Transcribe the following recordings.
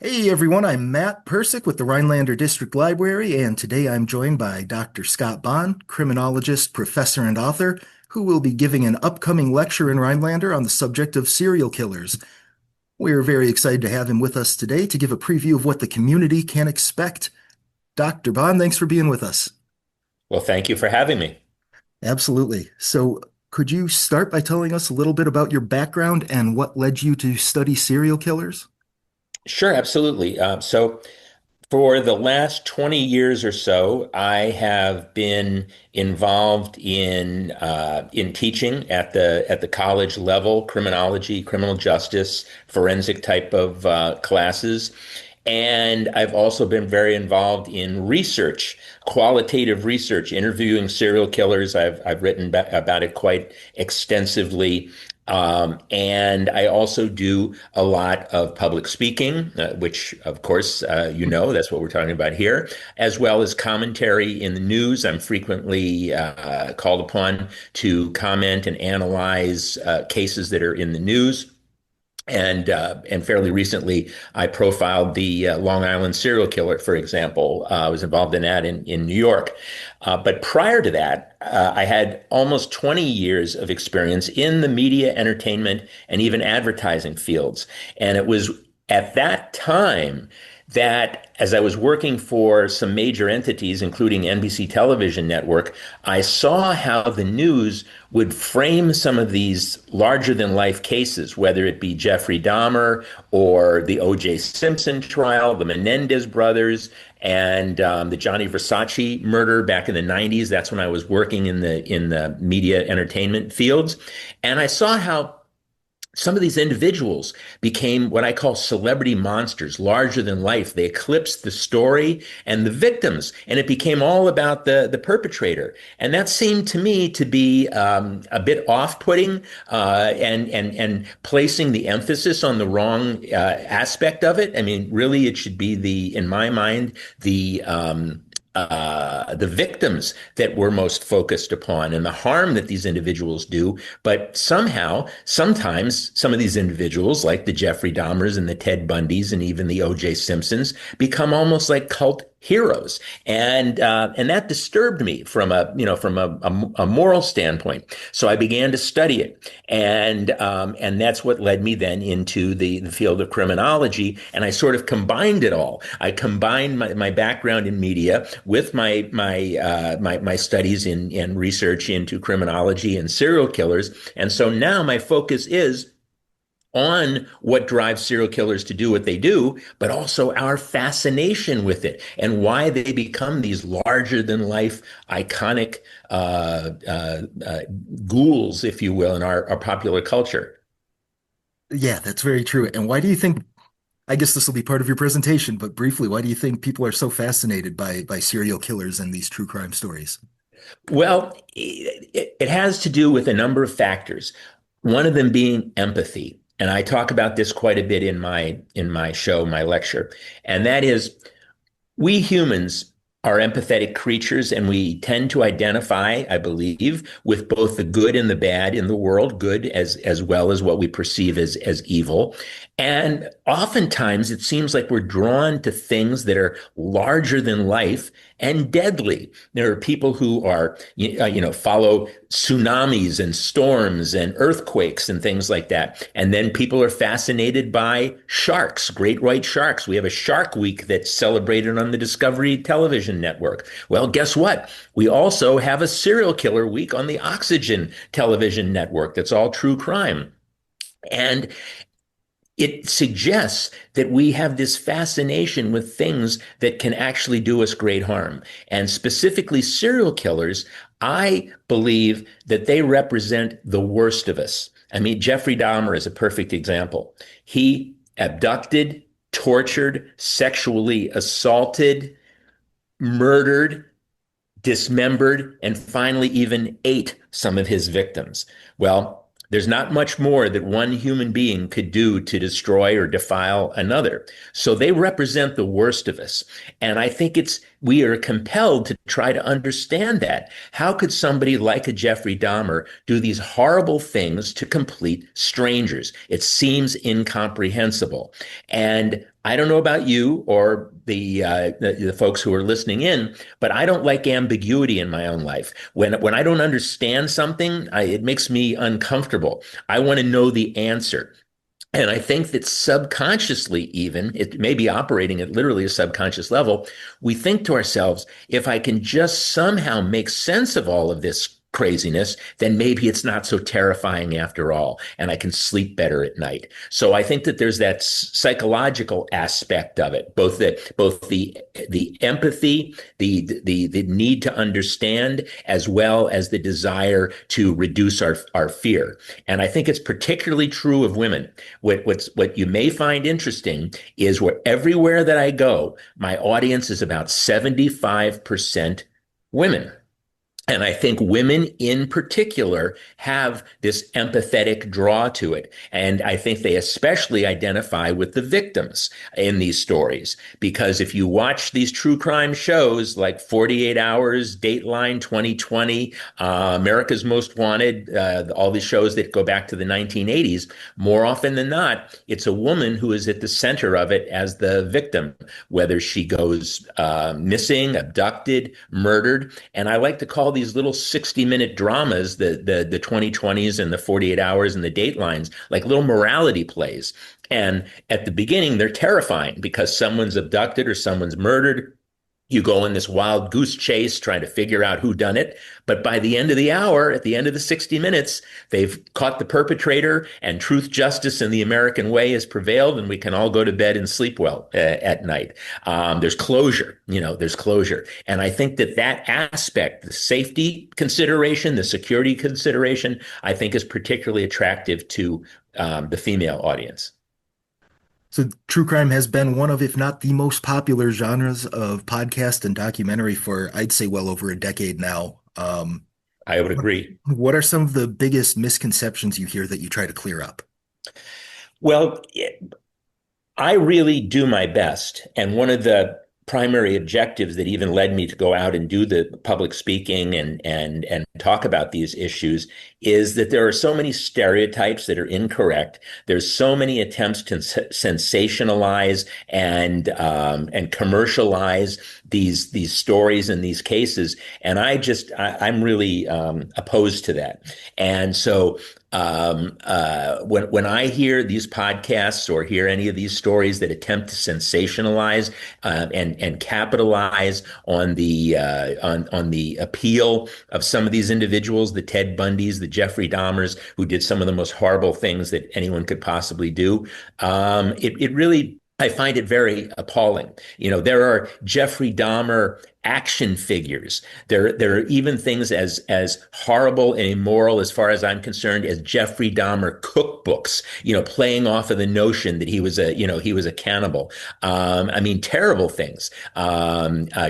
Hey everyone, I'm Matt Persick with the Rhinelander District Library, and today I'm joined by Dr. Scott Bonn, criminologist, professor, and author, who will be giving an upcoming lecture in Rhinelander on the subject of serial killers. We're very excited to have him with us today to give a preview of what the community can expect. Dr. Bonn, thanks for being with us. Well, thank you for having me. Absolutely. So, could you start by telling us a little bit about your background and what led you to study serial killers? Sure, absolutely. For the last 20 years or so, I have been involved in teaching at the college level, criminology, criminal justice, forensic type of classes. And I've also been very involved in research, qualitative research, interviewing serial killers. I've written about it quite extensively. And I also do a lot of public speaking, which, of course, that's what we're talking about here, as well as commentary in the news. I'm frequently called upon to comment and analyze cases that are in the news. And fairly recently, I profiled the Long Island serial killer, for example. I was involved in that in New York. But prior to that, I had almost 20 years of experience in the media, entertainment, and even advertising fields. And it was at that time that as I was working for some major entities, including NBC television network, I saw how the news would frame some of these larger than life cases, whether it be Jeffrey Dahmer or the O.J. Simpson trial, the Menendez brothers, and the Johnny Versace murder back in the 90s. That's when I was working in the media entertainment fields. And I saw how some of these individuals became what I call celebrity monsters, larger than life. They eclipsed the story and the victims, and it became all about the perpetrator. And that seemed to me to be a bit off-putting and placing the emphasis on the wrong aspect of it. I mean, really, it should be in my mind, the victims that we're most focused upon and the harm that these individuals do. But somehow, sometimes some of these individuals, like the Jeffrey Dahmers and the Ted Bundys and even the O.J. Simpsons, become almost like cult heroes, and that disturbed me from a moral standpoint. So I began to study it, and that's what led me then into the field of criminology. And I sort of combined it all. I combined my background in media with my studies in research into criminology and serial killers. And so now my focus is on what drives serial killers to do what they do, but also our fascination with it and why they become these larger than life, iconic ghouls, if you will, in our popular culture. Yeah, that's very true. And why do you think, I guess this will be part of your presentation, but briefly, why do you think people are so fascinated by serial killers and these true crime stories? Well, it has to do with a number of factors. One of them being empathy. And I talk about this quite a bit in my show, my lecture. And that is we humans are empathetic creatures, and we tend to identify, I believe, with both the good and the bad in the world, good as well as what we perceive as evil. And oftentimes it seems like we're drawn to things that are larger than life and deadly. There are people who are, follow tsunamis and storms and earthquakes and things like that. And then people are fascinated by sharks, great white sharks. We have a Shark Week that's celebrated on the Discovery Television Network. Well, guess what? We also have a serial killer week on the Oxygen Television Network that's all true crime. And it suggests that we have this fascination with things that can actually do us great harm. And specifically, serial killers, I believe that they represent the worst of us. I mean, Jeffrey Dahmer is a perfect example. He abducted, tortured, sexually assaulted, murdered, dismembered, and finally even ate some of his victims. Well, there's not much more that one human being could do to destroy or defile another. So they represent the worst of us. And I think we are compelled to try to understand that. How could somebody like a Jeffrey Dahmer do these horrible things to complete strangers? It seems incomprehensible. And I don't know about you or the folks who are listening in, but I don't like ambiguity in my own life. When I don't understand something, it makes me uncomfortable. I want to know the answer. And I think that subconsciously, even, it may be operating at literally a subconscious level, we think to ourselves, if I can just somehow make sense of all of this craziness, then maybe it's not so terrifying after all, and I can sleep better at night. So I think that there's that psychological aspect of it, both the empathy, the need to understand, as well as the desire to reduce our fear. And I think it's particularly true of women. What you may find interesting is where everywhere that I go, my audience is about 75% women. And I think women in particular have this empathetic draw to it. And I think they especially identify with the victims in these stories. Because if you watch these true crime shows like 48 Hours, Dateline 2020, America's Most Wanted, all these shows that go back to the 1980s, more often than not, it's a woman who is at the center of it as the victim, whether she goes missing, abducted, murdered. And I like to call these little 60-minute dramas, the 2020s and the 48 Hours and the Datelines, like little morality plays. And at the beginning, they're terrifying because someone's abducted or someone's murdered. You go in this wild goose chase trying to figure out who done it. But by the end of the hour, at the end of the 60 minutes, they've caught the perpetrator and truth, justice, and the American way has prevailed, and we can all go to bed and sleep well at night. There's closure, there's closure. And I think that aspect, the safety consideration, the security consideration, I think is particularly attractive to the female audience. So true crime has been one of, if not the most popular genres of podcast and documentary for, I'd say, well over a decade now. I would agree. What are some of the biggest misconceptions you hear that you try to clear up? Well, I really do my best. And one of the primary objectives that even led me to go out and do the public speaking and talk about these issues is that there are so many stereotypes that are incorrect. There's so many attempts to sensationalize and commercialize these stories and these cases, and I'm really opposed to that. And so when I hear these podcasts or hear any of these stories that attempt to sensationalize and capitalize on the appeal of some of these individuals, the Ted Bundys, the Jeffrey Dahmers, who did some of the most horrible things that anyone could possibly do, it really, I find it very appalling. There are Jeffrey Dahmer action figures. There are even things as horrible and immoral, as far as I'm concerned, as Jeffrey Dahmer cookbooks. Playing off of the notion that he was a cannibal. I mean, terrible things.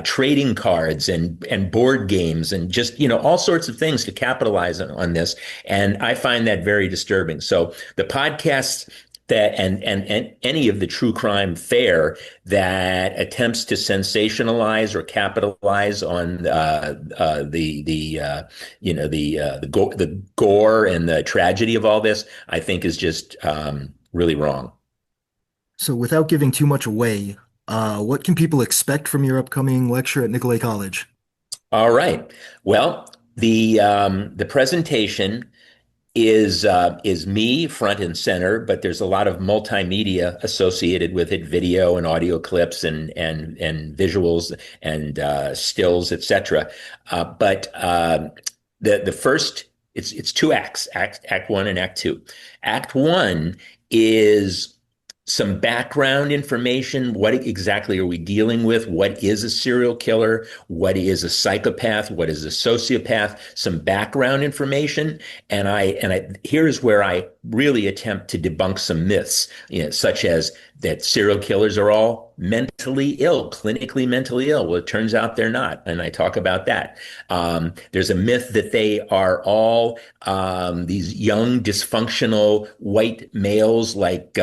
Trading cards and board games and just all sorts of things to capitalize on this. And I find that very disturbing. So the podcasts that and any of the true crime fare that attempts to sensationalize or capitalize on the gore and the tragedy of all this, I think is just really wrong. So without giving too much away, what can people expect from your upcoming lecture at Nicolet College? All right. Well, the presentation is me front and center, but there's a lot of multimedia associated with it, video and audio clips and visuals and stills, etc. But the first it's two acts, act one and act two. Act one is some background information. What exactly are we dealing with? What is a serial killer? What is a psychopath? What is a sociopath? Some background information. And here's where I really attempt to debunk some myths, such as that serial killers are all mentally ill, clinically mentally ill. Well, it turns out they're not. And I talk about that. There's a myth that they are all these young, dysfunctional white males like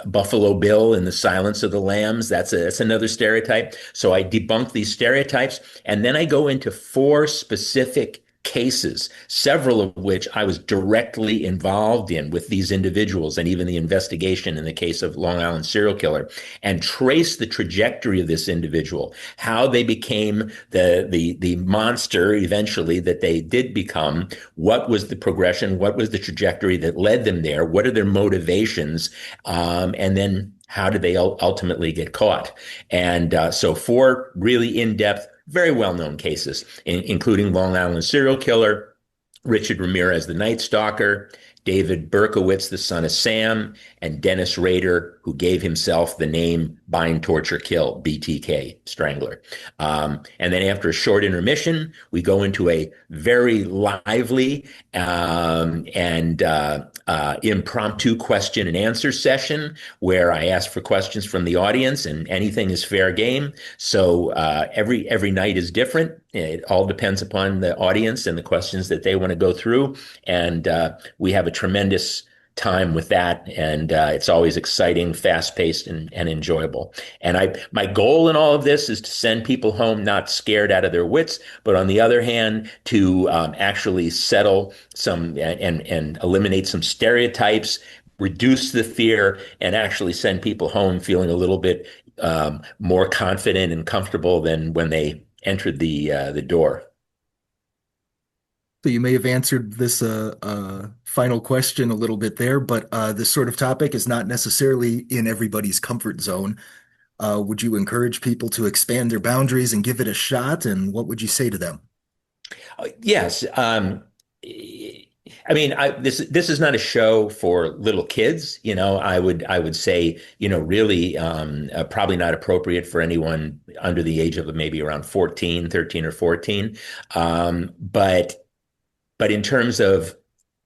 Buffalo Bill in The Silence of the Lambs. That's another stereotype. So I debunk these stereotypes. And then I go into four specific cases, several of which I was directly involved in with these individuals and even the investigation in the case of Long Island serial killer, and trace the trajectory of this individual, how they became the monster eventually that they did become, what was the progression, what was the trajectory that led them there, what are their motivations, and then how did they ultimately get caught? And so, four really in depth, very well known cases, including Long Island serial killer, Richard Ramirez, the Night Stalker, David Berkowitz, the son of Sam, and Dennis Rader, who gave himself the name Bind, Torture, Kill, BTK, Strangler. And then after a short intermission, we go into a very lively and impromptu question and answer session where I ask for questions from the audience, and anything is fair game. So every night is different. It all depends upon the audience and the questions that they want to go through. And we have a tremendous time with that, and it's always exciting, fast-paced, and enjoyable. And my goal in all of this is to send people home not scared out of their wits, but on the other hand, to actually settle some and eliminate some stereotypes, reduce the fear, and actually send people home feeling a little bit more confident and comfortable than when they entered the door. So you may have answered this final question a little bit there, but this sort of topic is not necessarily in everybody's comfort zone. Would you encourage people to expand their boundaries and give it a shot? And what would you say to them? Yes. I mean, this is not a show for little kids. I would say, really, probably not appropriate for anyone under the age of maybe around 14, 13 or 14. But in terms of,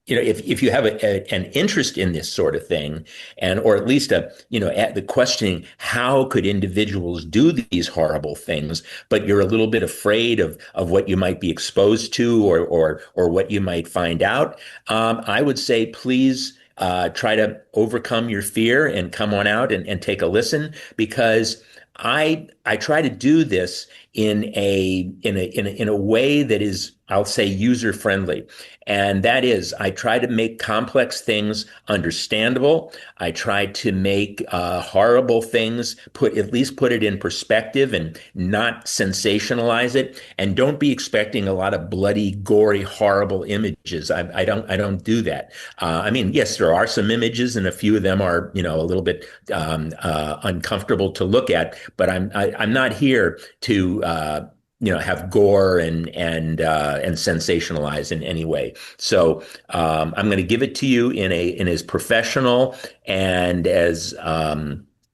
if you have an interest in this sort of thing, and or at least at the questioning, how could individuals do these horrible things, but you're a little bit afraid of what you might be exposed to, or what you might find out, I would say please try to overcome your fear and come on out and take a listen, because I try to do this in a way that is, I'll say, user friendly. And that is, I try to make complex things understandable. I try to make horrible things at least put it in perspective and not sensationalize it. And don't be expecting a lot of bloody, gory, horrible images. I don't do that. I mean, yes, there are some images, and a few of them are, a little bit uncomfortable to look at. But I'm not here to have gore and sensationalize in any way. So I'm going to give it to you in as professional and as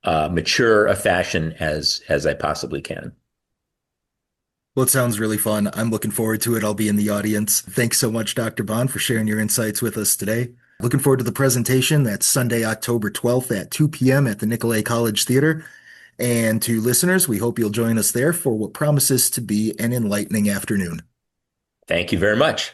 mature a fashion as I possibly can. Well, it sounds really fun. I'm looking forward to it. I'll be in the audience. Thanks so much, Dr. Bond, for sharing your insights with us today. Looking forward to the presentation. That's Sunday, October 12th at 2 p.m. at the Nicolet College Theater. And to listeners, we hope you'll join us there for what promises to be an enlightening afternoon. Thank you very much.